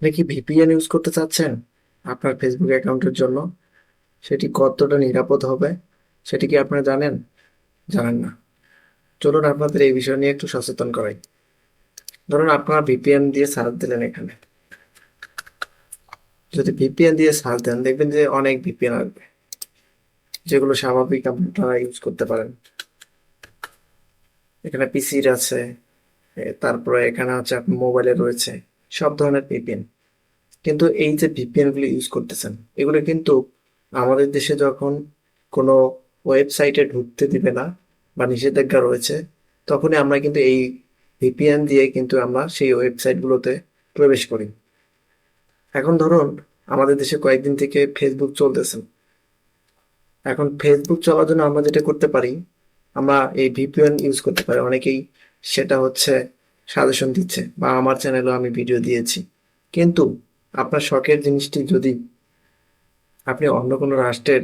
আপনি কি VPN use করতে চাচ্ছেন আপনার ফেসবুক অ্যাকাউন্টের জন্য? সেটি কতটা নিরাপদ হবে সেটি কি আপনারা জানেন? জানেন না? চলুন আপনাদের এই বিষয় নিয়ে একটু সচেতন করাই। ধরুন আপনারা ভিপিএন দিয়ে সার্চ দিলেন এখানে। যদি ভিপিএন দিয়ে সার্চ দেন দেখবেন যে অনেক ভিপিএন আসবে, যেগুলো স্বাভাবিক আপনারা ইউজ করতে পারেন। এখানে পিসির আছে, তারপরে এখানে হচ্ছে আপনার মোবাইলে রয়েছে সব ধরনের ভিপিএন। কিন্তু এই যে ভিপিএন গুলো ইউজ করতেছেন, এগুলো কিন্তু আমাদের দেশে যখন কোনো ওয়েবসাইটে ঢুকতে দিবে না বা নিষেধাজ্ঞা রয়েছে, তখনই আমরা কিন্তু এই ভিপিএন দিয়ে কিন্তু আমরা সেই ওয়েবসাইট গুলোতে প্রবেশ করি। এখন ধরুন আমাদের দেশে কয়েকদিন থেকে ফেসবুক চলতেছে। এখন ফেসবুক চলার জন্য আমরা যেটা করতে পারি, আমরা এই ভিপিএন ইউজ করতে পারি। অনেকেই সেটা হচ্ছে সাজেশন দিচ্ছে, বা আমার চ্যানেলেও আমি ভিডিও দিয়েছি। কিন্তু আপনার শখের জিনিসটি যদি আপনি অন্য কোনো রাষ্ট্রের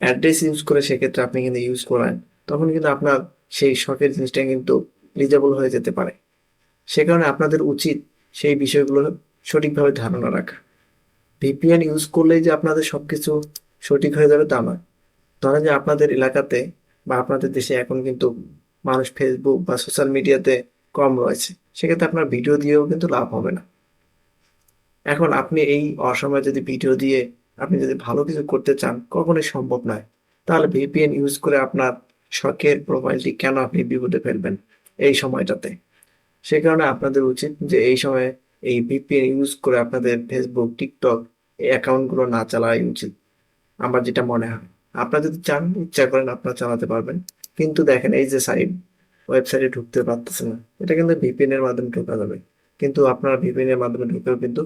অ্যাড্রেস ইউজ করে সেক্ষেত্রে আপনি কিন্তু ইউজ করেন, তখন কিন্তু আপনার সেই শখের জিনিসটা কিন্তু রিজেবল হয়ে যেতে পারে। সে কারণে আপনাদের উচিত সেই বিষয়গুলো সঠিকভাবে ধারণা রাখা। ভিপিএন ইউজ করলেই যে আপনাদের সবকিছু সঠিক হয়ে যাবে তা নয়। ধরেন যে আপনাদের এলাকাতে বা আপনাদের দেশে এখন কিন্তু মানুষ ফেসবুক বা সোশ্যাল মিডিয়াতে কম রয়েছে, সেক্ষেত্রে আপনার ভিডিও দিয়েও কিন্তু লাভ হবে না। এখন আপনি এই অসময়ে যদি ভিডিও দিয়ে আপনি যদি ভালো কিছু করতে চান, কখনোই সম্ভব নয়। তাহলে ভিপিএন ইউজ করে আপনার শখের প্রোফাইলটি কেন আপনি বিপদে ফেলবেন এই সময়টাতে? সে কারণে আপনাদের উচিত যে এই সময়ে এই ভিপিএন ইউজ করে আপনাদের ফেসবুক, টিকটক এই অ্যাকাউন্ট গুলো না চালাই উচিত। আমার যেটা মনে হয়, আপনারা যদি চান, ইচ্ছা করেন আপনারা চালাতে পারবেন। কিন্তু দেখেন এই যে ওয়েবসাইটে ঢুকতে পারতেছে না, এটা কিন্তু ভিপিএন এর মাধ্যমে ঢোকা যাবে। কিন্তু আপনারা ভিপিএন এর মাধ্যমে ঢুকেও কিন্তু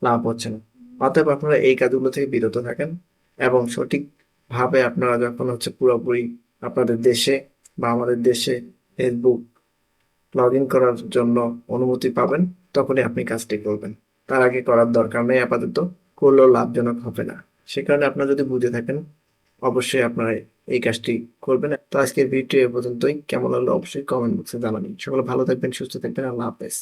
লাভ হচ্ছে না। অতএব আপনারা এই কাজগুলো থেকে বিরত থাকেন, এবং সঠিক ভাবে আপনারা যখন হচ্ছে পুরোপুরি আপনাদের দেশে বা আমাদের দেশে ফেসবুক লগ ইন করার জন্য অনুমতি পাবেন, তখনই আপনি কাজটি করবেন। তার আগে করার দরকার নেই আপাতত, করলেও লাভজনক হবে না। সে কারণে আপনারা যদি বুঝে থাকেন, অবশ্যই আপনারা এই কাজটি করবেন। তো আজকের ভিডিও এ পর্যন্তই। কেমন লাগলো অবশ্যই কমেন্ট বক্সে জানাবেন। সকলে ভালো থাকবেন, সুস্থ থাকবেন। আল্লাহ হাফেজ।